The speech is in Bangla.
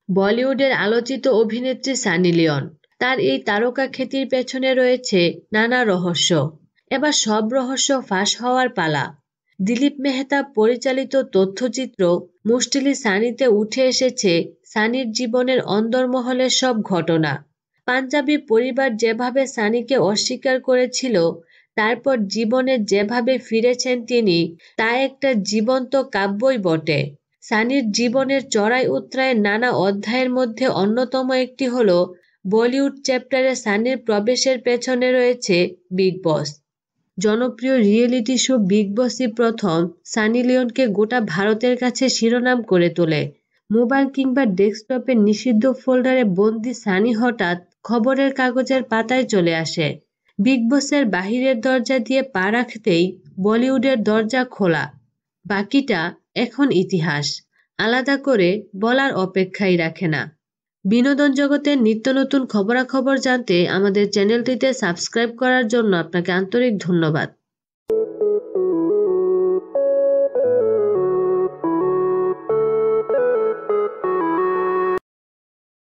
বলিউডের আলোচিত অভিনেত্রী সানি লিওন। তার এই তারকা খ্যাতির পেছনে রয়েছে নানা রহস্য। এবার সব রহস্য ফাঁস হওয়ার পালা। দিলীপ মেহতা পরিচালিত তথ্যচিত্র মুস্টিলি সানিতে উঠে এসেছে সানির জীবনের অন্দরমহলের সব ঘটনা। পাঞ্জাবি পরিবার যেভাবে সানিকে অস্বীকার করেছিল, তারপর জীবনে যেভাবে ফিরেছেন তিনি, তা একটা জীবন্ত কাব্যই বটে। সানির জীবনের চড়াই উতরাইয়ের নানা অধ্যায়ের মধ্যে অন্যতম একটি হল বলিউড চ্যাপ্টারে সানির প্রবেশের পেছনে রয়েছে বিগ বস। জনপ্রিয় রিয়েলিটি শো বিগ বসই প্রথম সানি লিওনকে গোটা ভারতের কাছে শিরোনাম করে তোলে। মোবাইল কিংবা ডেস্কটপের নিষিদ্ধ ফোল্ডারে বন্দি সানি হঠাৎ খবরের কাগজের পাতায় চলে আসে। বিগ বসের বাহিরের দরজা দিয়ে পা রাখতেই বলিউডের দরজা খোলা। বাকিটা এখন ইতিহাস। আলাদা করে বলার অপেক্ষাই রাখে না। বিনোদন জগতের নিত্য নতুন খবরাখবর জানতে আমাদের চ্যানেলটিতে সাবস্ক্রাইব করার জন্য আপনাকে আন্তরিক ধন্যবাদ।